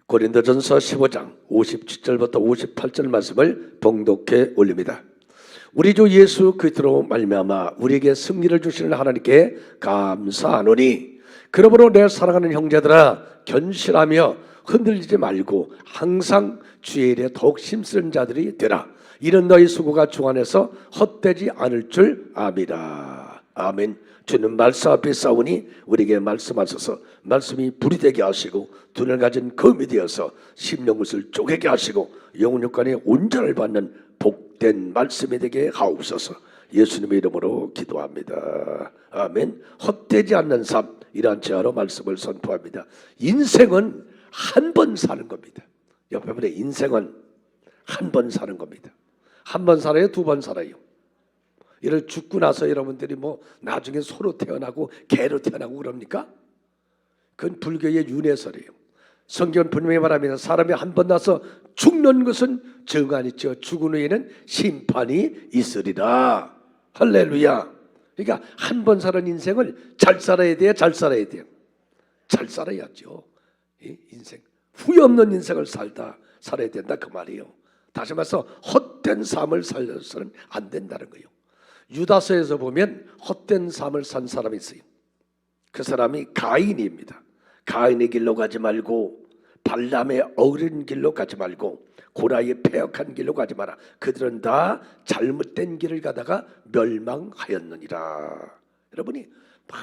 고린도전서 15장 57절부터 58절 말씀을 봉독해 올립니다. 우리 주 예수 그리스도로 말미암아 우리에게 승리를 주시는 하나님께 감사하노니, 그러므로 내 사랑하는 형제들아, 견실하며 흔들리지 말고 항상 주의 일에 더욱 힘쓰는 자들이 되라. 이는 너희 수고가 주 안에서 헛되지 않을 줄 압니다. 아멘. 주는 말씀 앞에 싸우니 우리에게 말씀하셔서 말씀이 불이 되게 하시고 눈을 가진 검이 되어서 심령못을 쪼개게 하시고 영혼 육간의 온전을 받는 복된 말씀이 되게 하옵소서. 예수님의 이름으로 기도합니다. 아멘. 헛되지 않는 삶, 이러한 제하로 말씀을 선포합니다. 인생은 한 번 사는 겁니다. 옆에 분의 인생은 한 번 사는 겁니다. 한 번 살아요? 두 번 살아요? 이를 죽고 나서 여러분들이 뭐 나중에 소로 태어나고 개로 태어나고 그럽니까? 그건 불교의 윤회설이에요. 성경은 분명히 말합니다. 사람이 한 번 나서 죽는 것은 정한이 있죠. 죽은 후에는 심판이 있으리라. 할렐루야. 그러니까 한 번 사는 인생을 잘 살아야 돼요? 잘 살아야 돼요? 잘 살아야죠. 인생 후회 없는 인생을 살아야 된다 그 말이에요. 다시 말해서 헛된 삶을 살려서는 안 된다는 거예요. 유다서에서 보면 헛된 삶을 산 사람이 있어요. 그 사람이 가인입니다. 가인의 길로 가지 말고 발람의 어린 길로 가지 말고 고라의 패역한 길로 가지 마라. 그들은 다 잘못된 길을 가다가 멸망하였느니라. 여러분이 막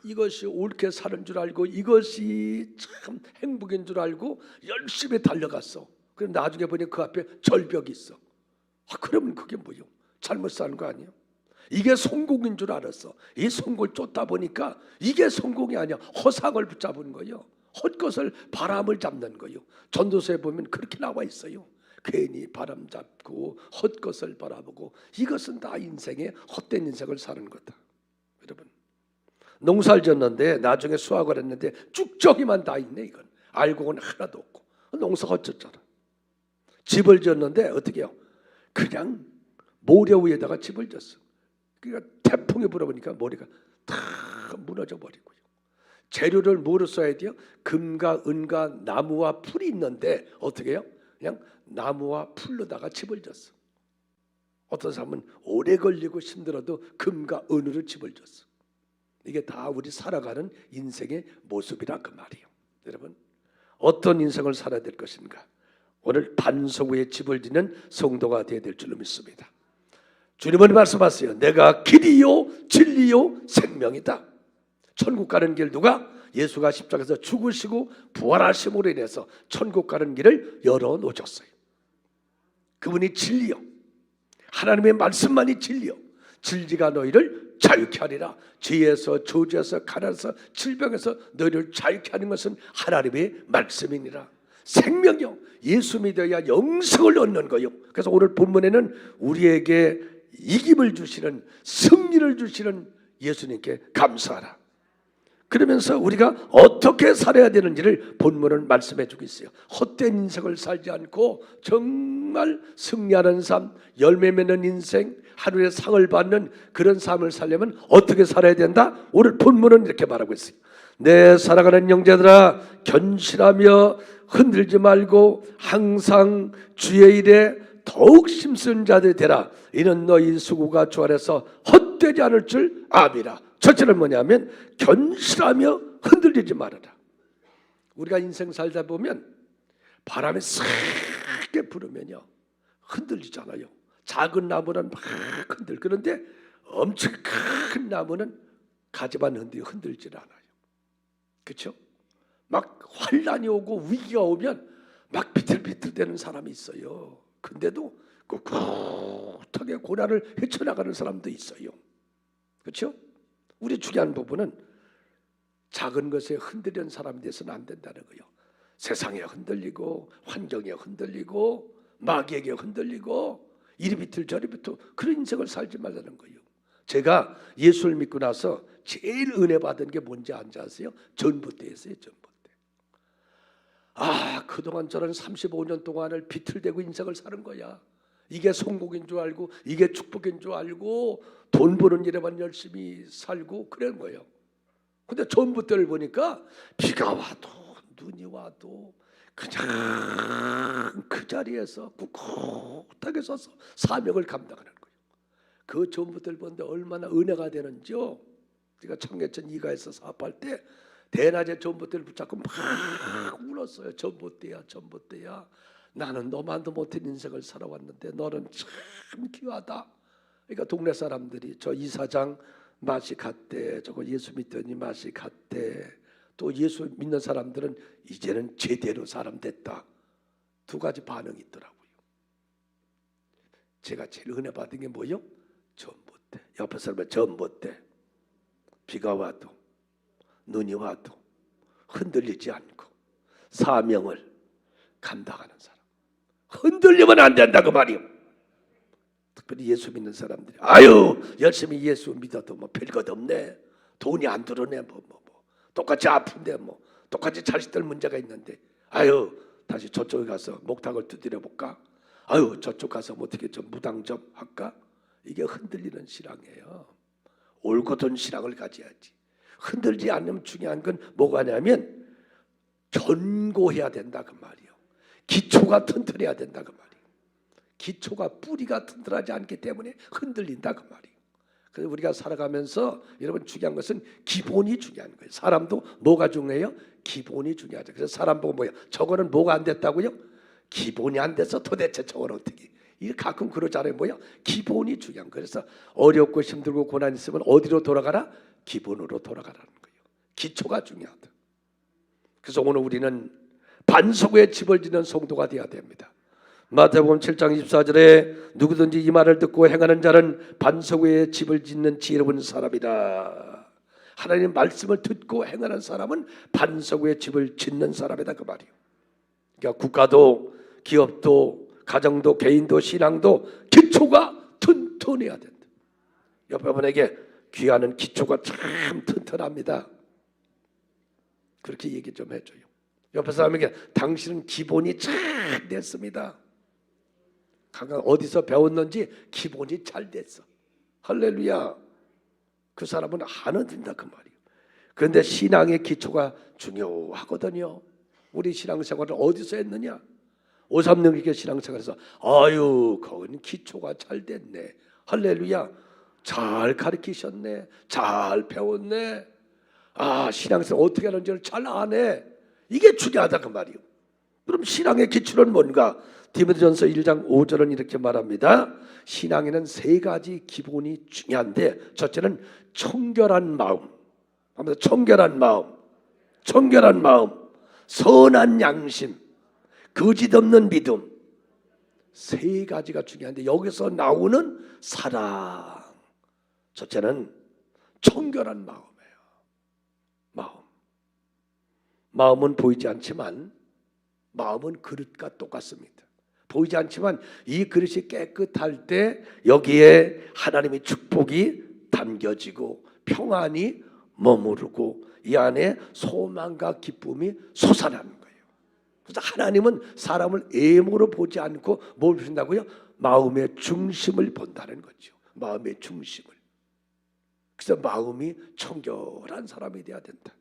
이것이 옳게 사는 줄 알고 이것이 참 행복인 줄 알고 열심히 달려갔어. 그럼 나중에 보니 그 앞에 절벽이 있어. 그러면 그게 뭐요? 잘못 사는 거 아니에요? 이게 성공인 줄 알았어. 이 성공을 쫓다 보니까 이게 성공이 아니야. 허상을 붙잡은 거예요. 헛것을 바람을 잡는 거예요. 전도서에 보면 그렇게 나와 있어요. 괜히 바람 잡고 헛것을 바라보고, 이것은 다 인생의 헛된 인생을 사는 거다. 여러분, 농사를 졌는데 나중에 수확을 했는데 쭉정이만 다 있네. 이건 알고는 하나도 없고 농사가 어쩌잖아. 집을 졌는데 어떻게 해요? 그냥 모래 위에다가 집을 졌어. 그러니까 태풍이 불어보니까 모래가 다 무너져 버리고요. 재료를 뭐로 써야 돼요? 금과 은과 나무와 풀이 있는데 어떻게 해요? 그냥 나무와 풀로다가 집을 졌어. 어떤 사람은 오래 걸리고 힘들어도 금과 은으로 집을 졌어. 이게 다 우리 살아가는 인생의 모습이라 그 말이에요. 여러분, 어떤 인생을 살아야 될 것인가? 오늘 반석 위에 집을 짓는 성도가 되어야 될 줄로 믿습니다. 주님은 말씀하세요. 내가 길이요 진리요 생명이다. 천국 가는 길 누가? 예수가 십자가에서 죽으시고 부활하심으로 인해서 천국 가는 길을 열어놓으셨어요. 그분이 진리요, 하나님의 말씀만이 진리요, 진리가 너희를 자유케 하리라. 죄에서 저주에서 가난에서 질병에서 너희를 자유케 하는 것은 하나님의 말씀이니라. 생명이요, 예수 믿어야 영생을 얻는 거요. 그래서 오늘 본문에는 우리에게 이김을 주시는, 승리를 주시는 예수님께 감사하라. 그러면서 우리가 어떻게 살아야 되는지를 본문은 말씀해 주고 있어요. 헛된 인생을 살지 않고 정말 승리하는 삶, 열매 맺는 인생, 하루에 상을 받는 그런 삶을 살려면 어떻게 살아야 된다? 오늘 본문은 이렇게 말하고 있어요. 내 사랑하는 형제들아, 견실하며 흔들지 말고 항상 주의 일에 더욱 힘쓰는 자들이 되라. 이는 너희 수고가 주 안에서 헛되지 않을 줄 압이라. 첫째는 뭐냐면 견실하며 흔들리지 말아라. 우리가 인생 살다 보면 바람이 세게 불으면요 흔들리잖아요. 작은 나무는 막 흔들. 그런데 엄청 큰 나무는 가지만 흔들질 않아요. 그렇죠? 막 환란이 오고 위기가 오면 막 비틀비틀대는 사람이 있어요. 근데도 꿋꿋하게 고난을 헤쳐나가는 사람도 있어요. 그렇죠? 우리 중요한 부분은 작은 것에 흔들리는 사람이 돼서는 안 된다는 거예요. 세상에 흔들리고 환경에 흔들리고 마귀에게 흔들리고 이리 비틀 저리 비틀 그런 인생을 살지 말라는 거예요. 제가 예수를 믿고 나서 제일 은혜 받은 게 뭔지 아세요? 전봇대였어요. 전봇대. 그동안 저는 35년 동안을 비틀대고 인생을 사는 거야. 이게 성공인 줄 알고 이게 축복인 줄 알고 돈 버는 일에만 열심히 살고 그런 거예요. 근데 전봇대를 보니까 비가 와도 눈이 와도 그냥 그 자리에서 꿋꿋하게 서서 사명을 감당하는 거예요. 그 전부들 보는데 얼마나 은혜가 되는지요. 우리가 청계천 이가에서 사업할 때 대낮에 전봇대를 붙잡고 막 울었어요. 전봇대야, 전봇대야. 나는 너만도 못한 인생을 살아왔는데 너는 참 귀하다. 그러니까 동네 사람들이 저 이사장 맛이 갔대, 저거 예수 믿더니 맛이 갔대. 또 예수 믿는 사람들은 이제는 제대로 사람 됐다. 두 가지 반응이 있더라고요. 제가 제일 은혜 받은 게 뭐요? 전봇대. 옆에 사람은 전봇대. 비가 와도 눈이 와도 흔들리지 않고 사명을 감당하는 사람. 흔들리면 안 된다 그 말이요. 특별히 예수 믿는 사람들이 아유 열심히 예수 믿어도 뭐 별것 없네. 돈이 안 들어네 뭐 똑같이 아픈데 뭐 똑같이 자식들 문제가 있는데 아유 다시 저쪽에 가서 목탁을 두드려 볼까? 아유 저쪽 가서 뭐 어떻게 좀 무당 좀 할까? 이게 흔들리는 신앙이에요. 올곧은 신앙을 가져야지. 흔들지 않으면 중요한 건 뭐가냐면 견고해야 된다 그 말이에요. 기초가 튼튼해야 된다 그 말이에요. 기초가 뿌리가 튼튼하지 않기 때문에 흔들린다 그 말이에요. 그래서 우리가 살아가면서 여러분 중요한 것은 기본이 중요한 거예요. 사람도 뭐가 중요해요? 기본이 중요하죠. 그래서 사람 보고 뭐야? 저거는 뭐가 안 됐다고요? 기본이 안 돼서 도대체 저거는 어떻게? 이 가끔 그러잖아요. 뭐야? 기본이 중요한 거예요. 그래서 어렵고 힘들고 고난 있으면 어디로 돌아가라? 기본으로 돌아가라는 거예요. 기초가 중요하다. 그래서 오늘 우리는 반석에 집을 짓는 성도가 되어야 됩니다. 마태복음 7장 24절에 누구든지 이 말을 듣고 행하는 자는 반석 위에 집을 짓는 지혜로운 사람이다. 하나님 말씀을 듣고 행하는 사람은 반석 위에 집을 짓는 사람이다 그 말이에요. 그러니까 국가도 기업도 가정도 개인도 신앙도 기초가 튼튼해야 된다. 옆에 분에게 귀하는 기초가 참 튼튼합니다. 그렇게 얘기 좀 해줘요. 옆에 사람에게 당신은 기본이 잘 됐습니다. 어디서 배웠는지 기본이 잘 됐어. 할렐루야. 그 사람은 안 된다 그 말이에요. 그런데 신앙의 기초가 중요하거든요. 우리 신앙생활을 어디서 했느냐? 536개 신앙생활에서 아유 거기는 기초가 잘 됐네. 할렐루야. 잘 가르치셨네. 잘 배웠네. 아 신앙생활 어떻게 하는지를 잘 아네. 이게 중요하다 그 말이에요. 그럼 신앙의 기초는 뭔가? 디모데전서 1장 5절은 이렇게 말합니다. 신앙에는 세 가지 기본이 중요한데 첫째는 청결한 마음, 청결한 마음, 청결한 마음, 선한 양심, 거짓 없는 믿음. 세 가지가 중요한데 여기서 나오는 사랑. 첫째는 청결한 마음이에요. 마음은 보이지 않지만 마음은 그릇과 똑같습니다. 보이지 않지만 이 그릇이 깨끗할 때 여기에 하나님의 축복이 담겨지고 평안이 머무르고 이 안에 소망과 기쁨이 솟아나는 거예요. 그래서 하나님은 사람을 외모로 보지 않고 뭘 보신다고요? 마음의 중심을 본다는 거죠. 마음의 중심을. 그래서 마음이 청결한 사람이 되어야 된다.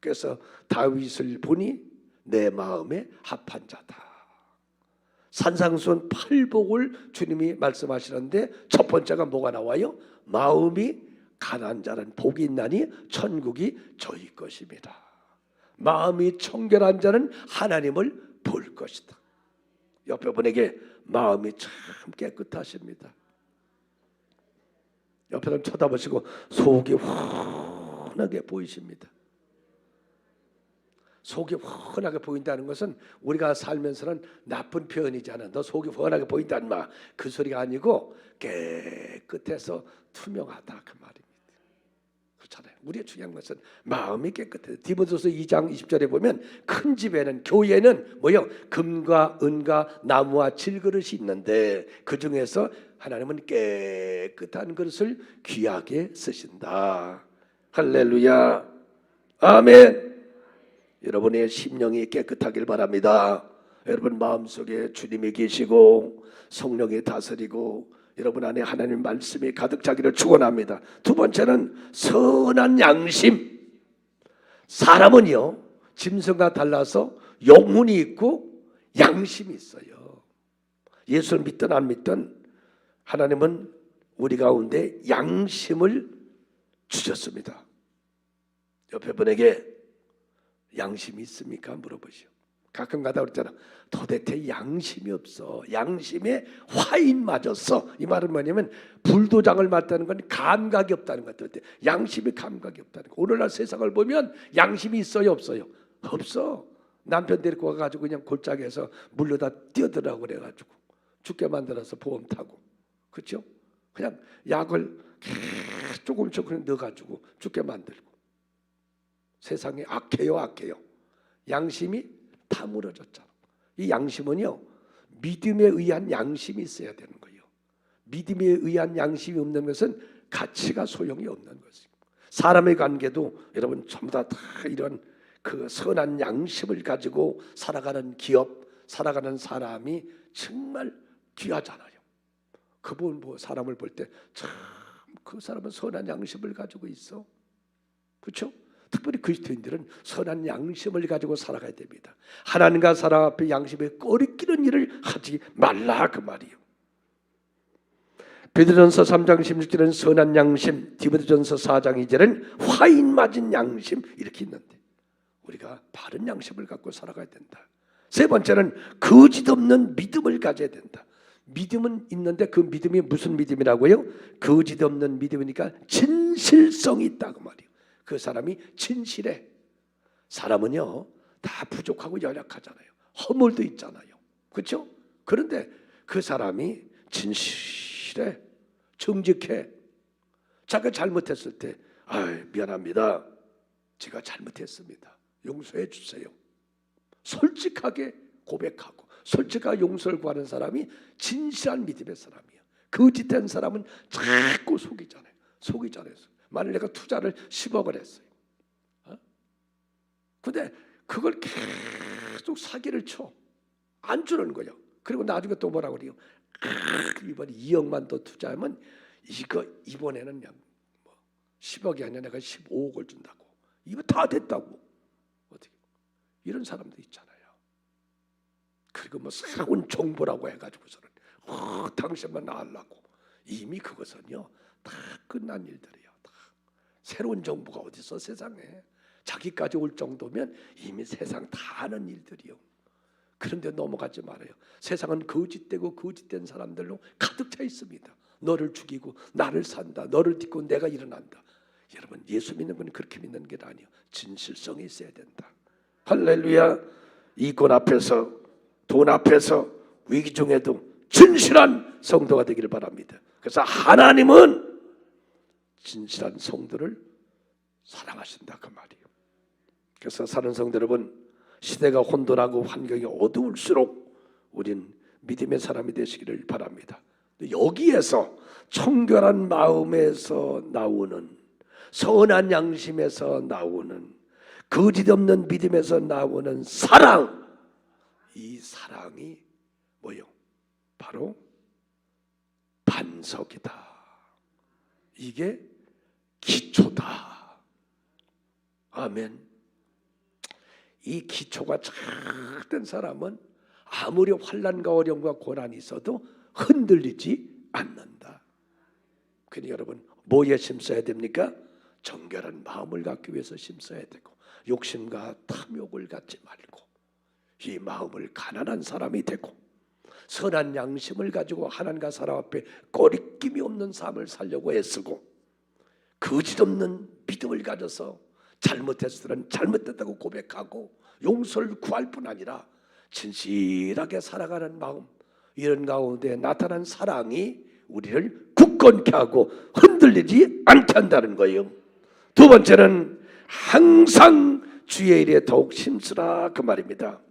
그래서 다윗을 보니 내 마음에 합한 자다. 산상수훈 8복을 주님이 말씀하시는데 첫 번째가 뭐가 나와요? 마음이 가난한 자는 복이 있나니 천국이 저희 것입니다. 마음이 청결한 자는 하나님을 볼 것이다. 옆에 분에게 마음이 참 깨끗하십니다. 옆에 사람 쳐다보시고 속이 환하게 보이십니다. 속이 훤하게 보인다는 것은 우리가 살면서는 나쁜 표현이잖아. 너 속이 훤하게 보인다는 말. 그 소리가 아니고 깨끗해서 투명하다 그 말입니다. 그렇잖아요. 우리의 중요한 것은 마음이 깨끗해. 디모데후서 2장 20절에 보면 큰 집에는 교회는 뭐요? 금과 은과 나무와 질그릇이 있는데 그 중에서 하나님은 깨끗한 그릇을 귀하게 쓰신다. 할렐루야. 아멘. 여러분의 심령이 깨끗하길 바랍니다. 여러분 마음속에 주님이 계시고 성령이 다스리고 여러분 안에 하나님 말씀이 가득 차기를 축원합니다. 두 번째는 선한 양심. 사람은요 짐승과 달라서 영혼이 있고 양심이 있어요. 예수를 믿든 안 믿든 하나님은 우리 가운데 양심을 주셨습니다. 옆에 분에게 양심이 있습니까? 물어보시오. 가끔 가다 그랬잖아. 도대체 양심이 없어. 양심에 화인 맞았어. 이 말은 뭐냐면 불도장을 맞다는 건 감각이 없다는 것 같아. 양심이 감각이 없다는 거. 오늘날 세상을 보면 양심이 있어요, 없어요? 없어. 남편 데리고 와가지고 그냥 골짜기에서 물려다 뛰어들라고 그래가지고 죽게 만들어서 보험 타고, 그렇죠? 그냥 약을 조금씩 넣어가지고 죽게 만들고. 세상에 악해요, 악해요. 양심이 다 무너졌잖아. 이 양심은요, 믿음에 의한 양심이 있어야 되는 거예요. 믿음에 의한 양심이 없는 것은 가치가 소용이 없는 것이고, 사람의 관계도 여러분 전부 다 이런 그 선한 양심을 가지고 살아가는 기업, 살아가는 사람이 정말 귀하잖아요. 그분 뭐 사람을 볼 때 참 그 사람은 선한 양심을 가지고 있어. 그렇죠? 특별히 그리스도인들은 선한 양심을 가지고 살아가야 됩니다. 하나님과 사람 앞에 양심에 꺼리끼는 일을 하지 말라, 그 말이에요. 베드로전서 3장 16절은 선한 양심, 디모데전서 4장 2절은 화인 맞은 양심, 이렇게 있는데 우리가 바른 양심을 갖고 살아가야 된다. 세 번째는 거짓 없는 믿음을 가져야 된다. 믿음은 있는데 그 믿음이 무슨 믿음이라고요? 거짓 없는 믿음이니까 진실성이 있다, 그 말이에요. 그 사람이 진실해. 사람은요 다 부족하고 연약하잖아요. 허물도 있잖아요. 그렇죠? 그런데 그 사람이 진실해, 정직해. 자기가 잘못했을 때 미안합니다, 제가 잘못했습니다, 용서해 주세요. 솔직하게 고백하고 솔직하게 용서를 구하는 사람이 진실한 믿음의 사람이에요. 거짓된 사람은 자꾸 속이잖아요. 속이잖아요. 만일 내가 투자를 10억을 했어요. 근데 그걸 계속 사기를 쳐. 안 주는 거예요. 그리고 나중에 또 뭐라고 그래요? 이번에 2억만 더 투자하면 이번에는 그냥 10억이 아니라 내가 15억을 준다고. 이거 다 됐다고. 어떻게? 이런 사람도 있잖아요. 그리고 뭐 새로운 정보라고 해가지고서는 당신만 나으려고. 이미 그것은요 다 끝난 일들이에요. 다. 새로운 정보가 어디 있어 세상에. 자기까지 올 정도면 이미 세상 다 아는 일들이요. 그런데 넘어가지 말아요. 세상은 거짓되고 거짓된 사람들로 가득 차 있습니다. 너를 죽이고 나를 산다, 너를 딛고 내가 일어난다. 여러분, 예수 믿는 건 그렇게 믿는 게 아니에요. 진실성이 있어야 된다. 할렐루야. 이권 앞에서, 돈 앞에서, 위기 중에도 진실한 성도가 되기를 바랍니다. 그래서 하나님은 진실한 성도를 사랑하신다, 그 말이에요. 그래서 사는 성도 여러분, 시대가 혼돈하고 환경이 어두울수록 우린 믿음의 사람이 되시기를 바랍니다. 여기에서 청결한 마음에서 나오는, 선한 양심에서 나오는, 거짓 없는 믿음에서 나오는 사랑, 이 사랑이 뭐요? 바로 반석이다. 이게 기초다. 아멘. 이 기초가 착된 사람은 아무리 환난과 어려움과 고난이 있어도 흔들리지 않는다. 그러니 여러분, 뭐에 심어야 됩니까? 정결한 마음을 갖기 위해서 심어야 되고, 욕심과 탐욕을 갖지 말고 이 마음을 가난한 사람이 되고 선한 양심을 가지고 하나님과 사람 앞에 거리낌이 없는 삶을 살려고 애쓰고, 거짓 없는 믿음을 가져서 잘못했을 때는 잘못됐다고 고백하고 용서를 구할 뿐 아니라 진실하게 살아가는 마음, 이런 가운데 나타난 사랑이 우리를 굳건케 하고 흔들리지 않게 한다는 거예요. 두 번째는 항상 주의 일에 더욱 힘쓰라, 그 말입니다.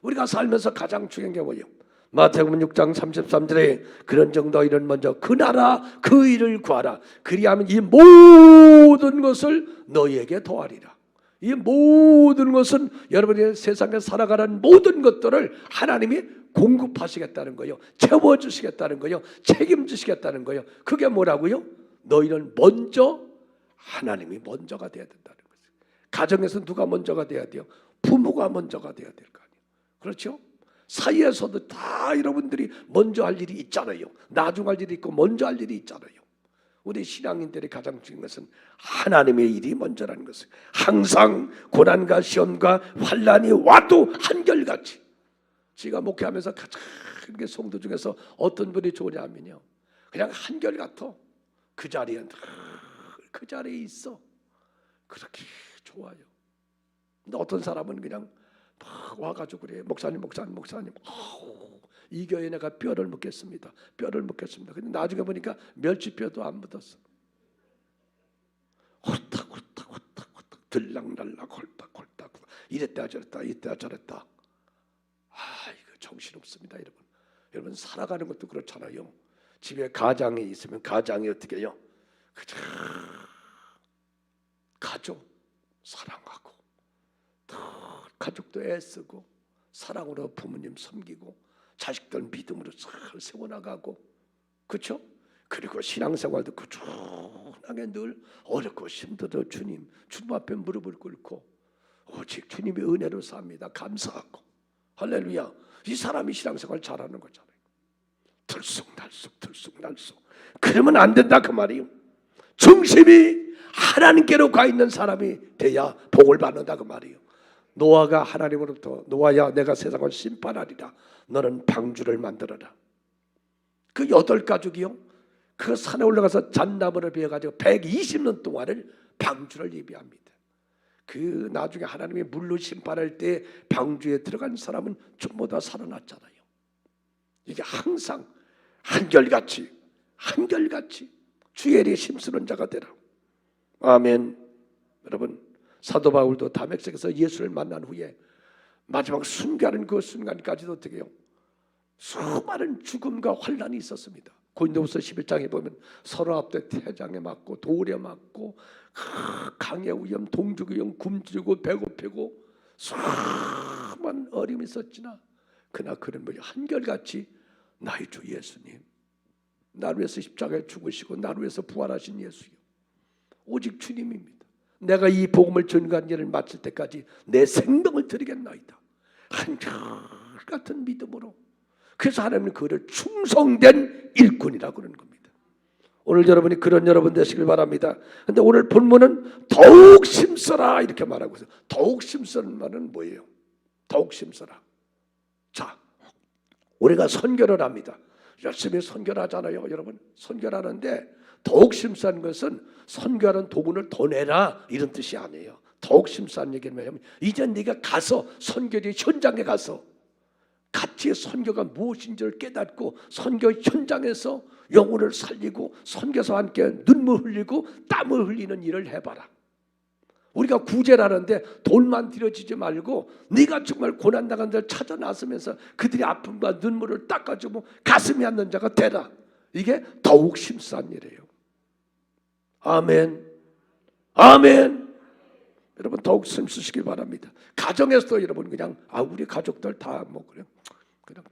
우리가 살면서 가장 중요한 게 뭐예요? 마태복음 6장 33절에 그런 정도 일은 먼저 그 나라 그 일을 구하라. 그리하면 이 모든 것을 너희에게 더하리라. 이 모든 것은 여러분이 세상에 살아가는 모든 것들을 하나님이 공급하시겠다는 거예요. 채워주시겠다는 거예요. 책임지시겠다는 거예요. 그게 뭐라고요? 너희는 먼저, 하나님이 먼저가 돼야 된다는 거예요. 가정에서 누가 먼저가 돼야 돼요? 부모가 먼저가 돼야 될 거 아니에요. 그렇죠? 사이에서도 다 여러분들이 먼저 할 일이 있잖아요. 나중 할 일이 있고 먼저 할 일이 있잖아요. 우리 신앙인들이 가장 중요한 것은 하나님의 일이 먼저라는 것을, 항상 고난과 시험과 환난이 와도 한결같이. 제가 목회하면서 가장 성도 중에서 어떤 분이 좋으냐면요, 그냥 한결같아. 그 자리에 그 자리에 있어. 그렇게 좋아요. 근데 어떤 사람은 그냥 막 와가지고 그래, 목사님 이 교회 내가 뼈를 묻겠습니다. 근데 나중에 보니까 멸치뼈도 안 묻었어. 홀딱 들락날락 홀딱 이랬다 저랬다 이거 정신없습니다. 여러분 살아가는 것도 그렇잖아요. 집에 가장이 있으면 가장이 어떻게 해요? 가족 사랑하고, 가족도 애쓰고, 사랑으로 부모님 섬기고, 자식들 믿음으로 잘 세워나가고, 그렇죠? 그리고 신앙생활도 꾸준하게 늘 어렵고 힘들어 주님 앞에 무릎을 꿇고 오직 주님의 은혜로 삽니다. 감사하고, 할렐루야. 이 사람이 신앙생활 잘하는 거잖아요. 들쑥날쑥. 그러면 안 된다 그 말이에요. 중심이 하나님께로 가 있는 사람이 돼야 복을 받는다 그 말이에요. 노아가 하나님으로부터, 노아야 내가 세상을 심판하리라, 너는 방주를 만들어라. 그 8가족이요, 그 산에 올라가서 잣나무를 베어가지고 120년 동안을 방주를 예비합니다. 그 나중에 하나님이 물로 심판할 때 방주에 들어간 사람은 전부 다 살아났잖아요. 이게 항상 한결같이 주의 일에 힘쓰는 자가 되라. 아멘. 여러분, 사도 바울도 다메섹에서 예수를 만난 후에 마지막 순교하는 그 순간까지도 어떻게 해요? 수많은 죽음과 환난이 있었습니다. 고린도후서 11장에 보면 서로 앞에 태장에 맞고 돌에 맞고 강의 위험, 동죽 위험, 굶주리고 배고프고 수많은 어려움이 있었지나 그러나 그는 뭐냐, 한결같이 나의 주 예수님, 나를 위해서 십자가에 죽으시고 나를 위해서 부활하신 예수요, 오직 주님입니다. 내가 이 복음을 전가한 일을 마칠 때까지 내 생명을 드리겠나이다. 한결같은 믿음으로. 그래서 하나님은 그를 충성된 일꾼이라고 그러는 겁니다. 오늘 여러분이 그런 여러분 되시길 바랍니다. 그런데 오늘 본문은 더욱 힘써라 이렇게 말하고 있어요. 더욱 힘쓰는 말은 뭐예요? 더욱 힘써라. 자, 우리가 선교를 합니다. 열심히 선교를 하잖아요. 여러분, 선교를 하는데 더욱 심사한 것은 선교하는 도구를 더 내라 이런 뜻이 아니에요. 더욱 심사한 얘기는 뭐냐면 이제 네가 가서 선교지 현장에 가서 같이 선교가 무엇인지를 깨닫고 선교 현장에서 영혼을 살리고 선교사와 함께 눈물 흘리고 땀을 흘리는 일을 해봐라. 우리가 구제를 하는데 돈만 들여지지 말고 네가 정말 고난당한 자를 찾아 나서면서 그들의 아픔과 눈물을 닦아주고 가슴이 앉는 자가 되라. 이게 더욱 심사한 일이에요. 아멘. 아멘. 여러분 더욱 힘쓰시길 바랍니다. 가정에서도 여러분 그냥 우리 가족들 다 뭐 그냥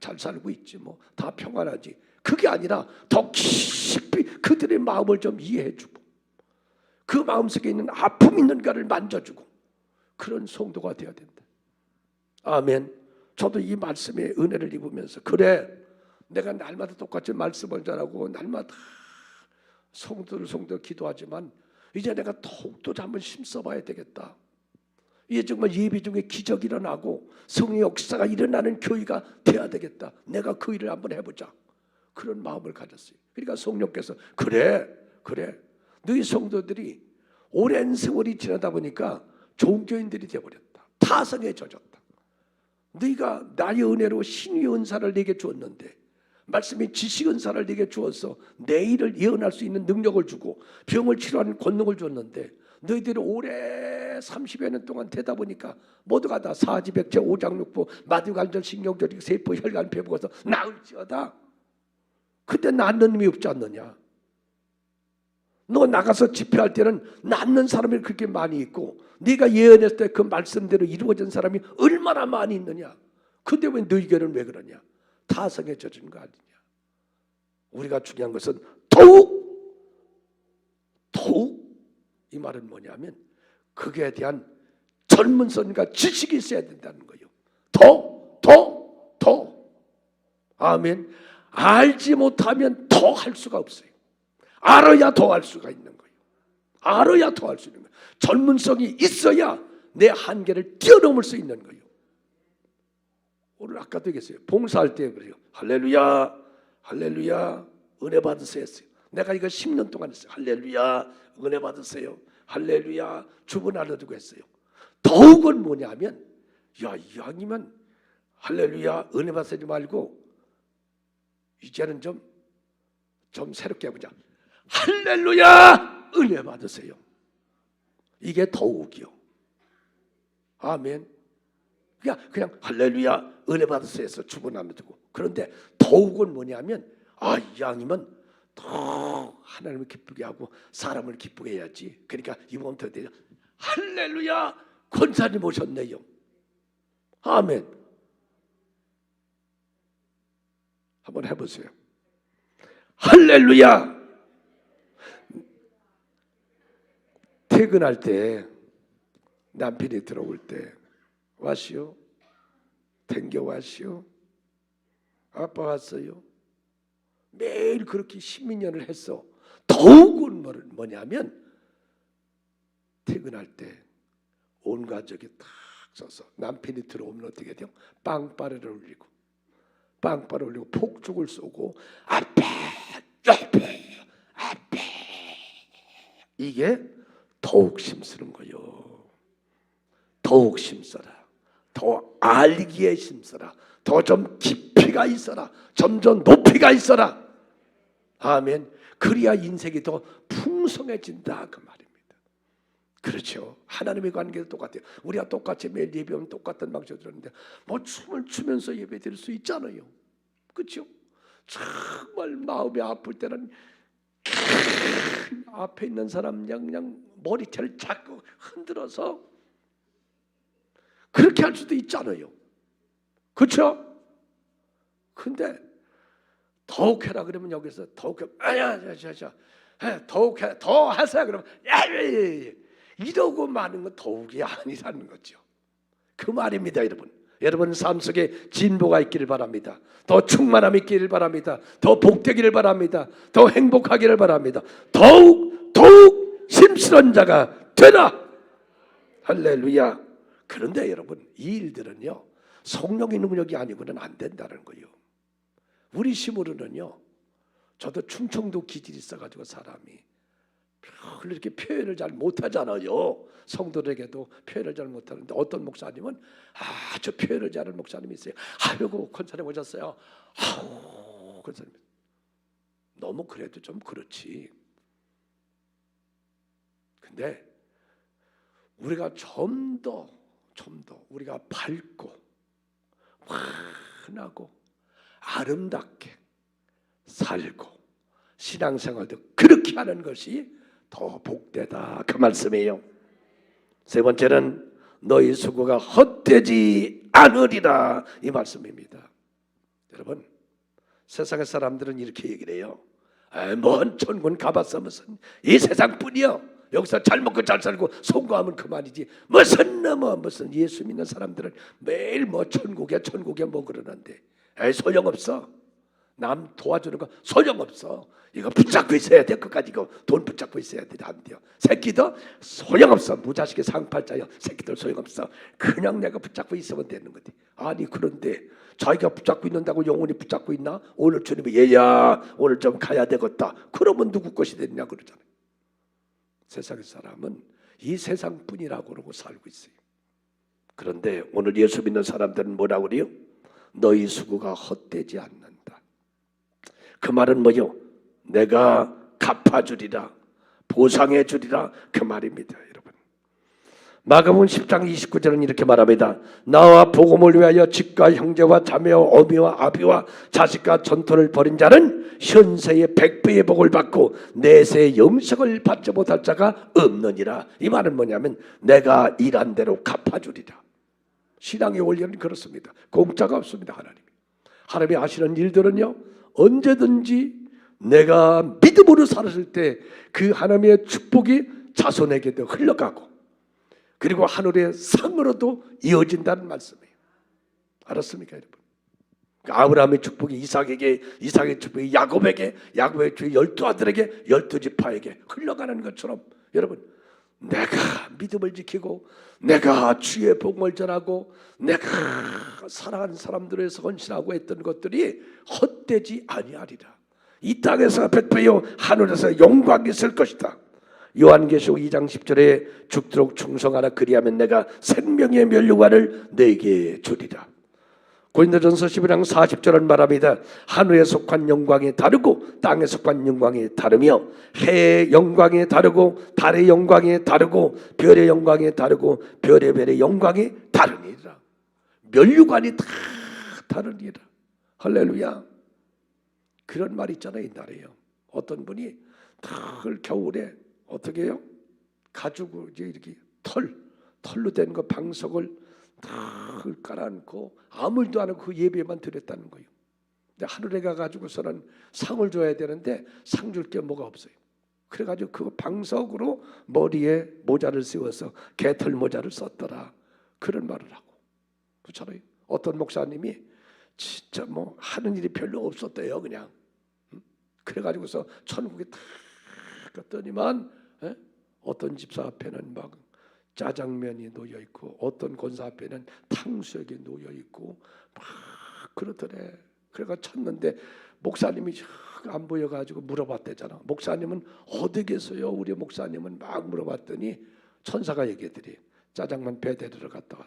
잘 살고 있지 뭐 다 평안하지, 그게 아니라 더 깊이 그들의 마음을 좀 이해해주고 그 마음속에 있는 아픔 있는가를 만져주고 그런 성도가 되어야 된다. 아멘. 저도 이 말씀에 은혜를 입으면서 그래, 내가 날마다 똑같이 말씀을 전하고 날마다 성도 기도하지만 이제 내가 더욱더 한번 힘써봐야 되겠다. 이제 정말 예배 중에 기적이 일어나고 성의 역사가 일어나는 교회가 돼야 되겠다. 내가 그 일을 한번 해보자. 그런 마음을 가졌어요. 그러니까 성령께서 그래 너희 성도들이 오랜 세월이 지나다 보니까 종교인들이 되어버렸다. 타성에 젖었다. 너희가 나의 은혜로 신의 은사를 내게 주었는데, 말씀의 지식 은사를 내게 주어서 내 일을 예언할 수 있는 능력을 주고 병을 치료하는 권능을 줬는데 너희들이 오래 30여 년 동안 되다 보니까 모두가 다 사지백제 오장육부 마두간절 신경조직 세포 혈관 배부어서 나을지어다. 근데 낫는 놈이 없지 않느냐? 너 나가서 집회할 때는 낫는 사람이 그렇게 많이 있고 네가 예언했을 때 그 말씀대로 이루어진 사람이 얼마나 많이 있느냐? 근데 왜 너희 교회는 왜 그러냐? 타성에 젖은 거 아니냐? 우리가 중요한 것은 더욱 이 말은 뭐냐면 그에 대한 전문성과 지식이 있어야 된다는 거예요. 더. 아멘. 알지 못하면 더 할 수가 없어요. 알아야 더 할 수가 있는 거예요. 알아야 더 할 수 있는 거예요. 전문성이 있어야 내 한계를 뛰어넘을 수 있는 거예요. 오늘 아까도 얘기했어요. 봉사할 때 그래요. 할렐루야, 할렐루야, 은혜 받으세요 했어요. 내가 이거 10년 동안 했어요. 할렐루야, 은혜 받으세요. 할렐루야, 주문 알려주고 했어요. 더욱은 뭐냐면, 이왕이면 할렐루야, 은혜 받으지 말고 이제는 좀 새롭게 해보자. 할렐루야, 은혜 받으세요. 이게 더욱이요. 아멘. 그냥 할렐루야, 은혜 받으세요 해서 주문 알려주고. 그런데 더욱은 뭐냐면, 이왕이면 더 하나님을 기쁘게 하고 사람을 기쁘게 해야지. 그러니까 이번부터 되죠. 할렐루야, 권사님 오셨네요. 아멘. 한번 해보세요. 할렐루야. 퇴근할 때 남편이 들어올 때 왔시오? 댕겨 왔시오? 아빠 왔어요? 매일 그렇게 10년을 했어. 더욱은 뭐냐면 퇴근할 때 온 가족이 탁 서서 남편이 들어오면 어떻게 돼요? 빵빠레를 올리고 폭죽을 쏘고 앞에 이게 더욱 힘쓰는 거요. 더욱 힘써라. 더 알기에 힘써라. 더 좀 깊이가 있어라. 점점 높이가 있어라. 아멘. 그래야 인생이 더 풍성해진다 그 말입니다. 그렇죠. 하나님의 관계도 똑같아요. 우리가 똑같이 매일 예배하면 똑같은 방식으로 들었는데 뭐 춤을 추면서 예배 드릴 수 있잖아요. 그렇죠. 정말 마음이 아플 때는 앞에 있는 사람 그냥 머리채를 자꾸 흔들어서 그렇게 할 수도 있잖아요. 그렇죠? 근데 더욱 해라 그러면 여기서 더욱 더욱 해, 더 하세요 그러면 이러고 마는 건 더욱이 아니라는 거죠. 그 말입니다, 여러분. 여러분 삶 속에 진보가 있기를 바랍니다. 더 충만함이 있기를 바랍니다. 더 복되기를 바랍니다. 더 행복하기를 바랍니다. 더욱 힘쓰는 자가 되라. 할렐루야. 그런데 여러분 이 일들은요 성령의 능력이 아니고는 안 된다는 거예요. 우리 심으로는요, 저도 충청도 기질이 있어가지고 사람이 별로 이렇게 표현을 잘 못하잖아요. 성도들에게도 표현을 잘 못하는데 어떤 목사님은 아주 표현을 잘하는 목사님이 있어요. 아이고 권사님 오셨어요. 아우 권사님 너무 그래도 좀 그렇지. 근데 우리가 좀 더 우리가 밝고 환하고 아름답게 살고 신앙생활도 그렇게 하는 것이 더 복되다 그 말씀이에요. 세 번째는 너희 수고가 헛되지 않으리라 이 말씀입니다. 여러분 세상의 사람들은 이렇게 얘기를 해요. 뭔 천군 가봤어 무슨 이 세상뿐이요. 여기서 잘 먹고 잘 살고 성공하면 그만이지. 무슨 예수 믿는 사람들은 매일 뭐 천국이야 뭐 그러는데 소용없어. 남 도와주는 거 소용없어. 이거 붙잡고 있어야 돼. 끝까지 이거 돈 붙잡고 있어야 돼. 안 돼요. 새끼도 소용없어. 무자식의 상팔자요. 새끼들 소용없어. 그냥 내가 붙잡고 있으면 되는 거지. 아니 그런데 자기가 붙잡고 있는다고 영원히 붙잡고 있나? 오늘 주님이 얘야 오늘 좀 가야 되겠다. 그러면 누구 것이 되느냐 그러잖아요. 세상의 사람은 이 세상뿐이라고 그러고 살고 있어요. 그런데 오늘 예수 믿는 사람들은 뭐라고 그래요? 너희 수고가 헛되지 않는다. 그 말은 뭐요? 내가 갚아주리라, 보상해주리라 그 말입니다. 여러분 마가복음 10장 29절은 이렇게 말합니다. 나와 복음을 위하여 집과 형제와 자매와 어미와 아비와 자식과 전토를 벌인 자는 현세의 100배의 복을 받고 내세의 영생을 받지 못할 자가 없느니라. 이 말은 뭐냐면 내가 일한 대로 갚아주리라. 신앙의 원리는 그렇습니다. 공짜가 없습니다. 하나님이 하시는 일들은요 언제든지 내가 믿음으로 살았을 때 그 하나님의 축복이 자손에게도 흘러가고 그리고 하늘의 상으로도 이어진다는 말씀이에요. 알았습니까, 여러분? 아브라함의 축복이 이삭에게, 이삭의 축복이 야곱에게, 야곱의 축복이 12아들에게, 12지파에게 흘러가는 것처럼 여러분, 내가 믿음을 지키고 내가 주의 복음을 전하고 내가 사랑하는 사람들을 위해서 헌신하고 했던 것들이 헛되지 아니하리라. 이 땅에서 베풀어 하늘에서 영광이 있을 것이다. 요한계시록 2장 10절에 죽도록 충성하라. 그리하면 내가 생명의 면류관을 내게 주리라. 고린도전서 11장 40절은 말합니다. 하늘에 속한 영광이 다르고 땅에 속한 영광이 다르며 해의 영광이 다르고 달의 영광이 다르고 별의 영광이 다르고 별의 영광이 다르니라. 면류관이 다 다르니라. 할렐루야. 그런 말이 있잖아요. 옛날에요. 어떤 분이 털 겨울에 어떻게 해요? 가지고 이제 이렇게 털로 된 거 방석을 탁 깔아놓고 아무 일도 안 하고 그 예배만 드렸다는 거예요. 근데 하늘에 가가지고서는 상을 줘야 되는데 상 줄 게 뭐가 없어요. 그래가지고 그 방석으로 머리에 모자를 씌워서 개털 모자를 썼더라. 그런 말을 하고. 그렇잖아요. 어떤 목사님이 진짜 뭐 하는 일이 별로 없었대요. 그냥. 그래가지고서 천국에 탁 갔더니만 어떤 집사 앞에는 막 짜장면이 놓여 있고 어떤 권사 앞에는 탕수육이 놓여 있고 막 그러더래. 그래가 쳤는데 목사님이 안 보여가지고 물어봤대잖아. 목사님은 어디 계세요? 우리 목사님은 막 물어봤더니 천사가 얘기했더니 짜장면 배 데리러 갔다 와.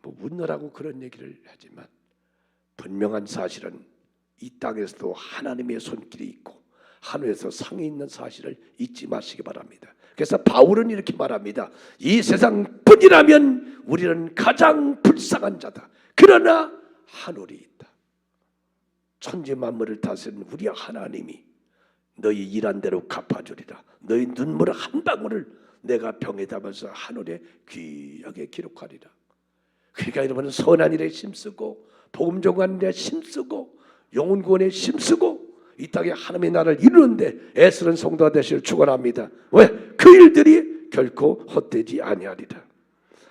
뭐 웃느라고 그런 얘기를 하지만 분명한 사실은 이 땅에서도 하나님의 손길이 있고 하늘에서 상이 있는 사실을 잊지 마시기 바랍니다. 그래서 바울은 이렇게 말합니다. 이 세상뿐이라면 우리는 가장 불쌍한 자다. 그러나 하늘이 있다. 천지 만물을 다스리는 우리 하나님이 너희 일한 대로 갚아주리라. 너희 눈물 한 방울을 내가 병에 담아서 하늘에 귀하게 기록하리라. 그러니까 여러분은 선한 일에 힘쓰고 복음 전하는 데 힘쓰고 영혼 구원에 힘쓰고 이 땅에 하나님의 나라를 이루는데 애쓰는 성도가 되시길 축원합니다. 왜? 그 일들이 결코 헛되지 아니하리라.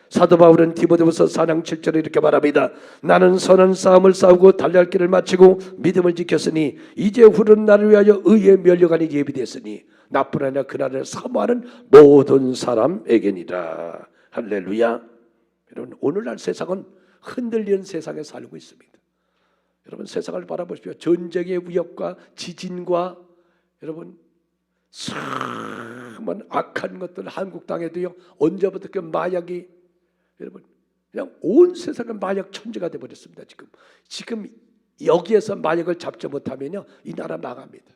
사도 바울은 디모데후서 4장 7절에 이렇게 말합니다. 나는 선한 싸움을 싸우고 달려갈 길을 마치고 믿음을 지켰으니 이제 후른 나를 위하여 의의 면류관이 예비되었으니 나뿐 아니라 그날을 사모하는 모든 사람에게니라. 할렐루야. 여러분, 오늘날 세상은 흔들리는 세상에 살고 있습니다. 여러분, 세상을 바라보십시오. 전쟁의 위협과 지진과 여러분 수많은 악한 것들, 한국 땅에도요. 언제부터 그 마약이 여러분 그냥 온 세상은 마약 천지가 되어버렸습니다. 지금 여기에서 마약을 잡지 못하면요 이 나라 망합니다.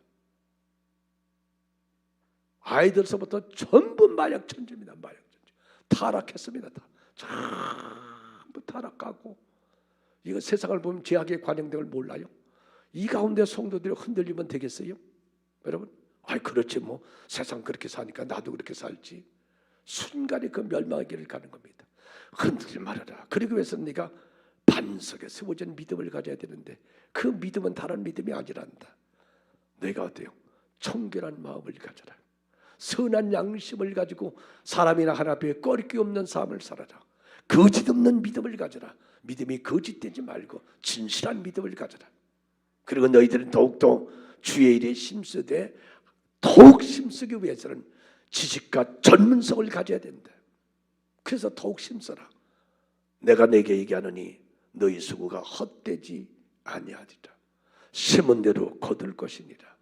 아이들서부터 전부 마약 천지입니다. 마약 천지 타락했습니다. 전부 타락하고 이거 세상을 보면 죄악의 관영됨을 몰라요. 이 가운데 성도들이 흔들리면 되겠어요? 여러분, 그렇지 뭐 세상 그렇게 사니까 나도 그렇게 살지. 순간에 그 멸망의 길을 가는 겁니다. 흔들지 말아라. 그러기 위해서는 네가 반석에 세워진 믿음을 가져야 되는데 그 믿음은 다른 믿음이 아니란다. 내가 어때요? 청결한 마음을 가져라. 선한 양심을 가지고 사람이나 하나 앞에 꺼리낌 없는 삶을 살아라. 거짓 없는 믿음을 가져라. 믿음이 거짓되지 말고 진실한 믿음을 가져라. 그리고 너희들은 더욱더 주의 일에 힘쓰되 더욱 힘쓰기 위해서는 지식과 전문성을 가져야 된다. 그래서 더욱 힘써라. 내가 내게 얘기하노니 너희 수고가 헛되지 아니하리라. 심은 대로 거둘 것이니라.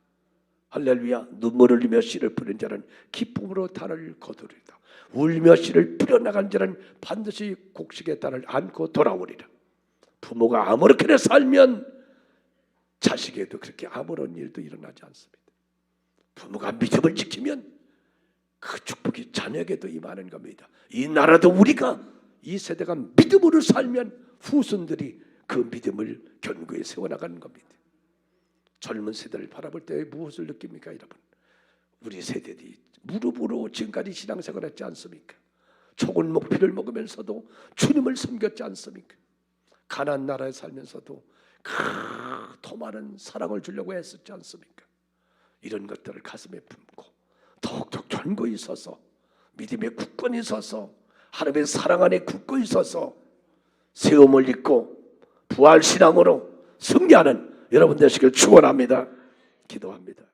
할렐루야. 눈물을 흘리며 씨를 뿌린 자는 기쁨으로 달을 거두리라. 울며 씨를 뿌려나간 자는 반드시 곡식의 달을 안고 돌아오리라. 부모가 아무렇게나 살면 자식에도 그렇게 아무런 일도 일어나지 않습니다. 부모가 믿음을 지키면 그 축복이 자녀에게도 임하는 겁니다. 이 나라도 우리가 이 세대가 믿음으로 살면 후손들이 그 믿음을 견고히 세워나가는 겁니다. 젊은 세대를 바라볼 때 무엇을 느낍니까 여러분? 우리 세대들이 무릎으로 지금까지 신앙생활을 했지 않습니까? 좁은 목표를 먹으면서도 주님을 섬겼지 않습니까? 가나안 나라에 살면서도 더 많은 사랑을 주려고 했었지 않습니까? 이런 것들을 가슴에 품고 더욱더 견고히 서서 믿음의 굳건히 서서 하나님의 사랑 안에 굳고 있어서 세움을 입고 부활신앙으로 승리하는 여러분 되시길 축원합니다. 기도합니다.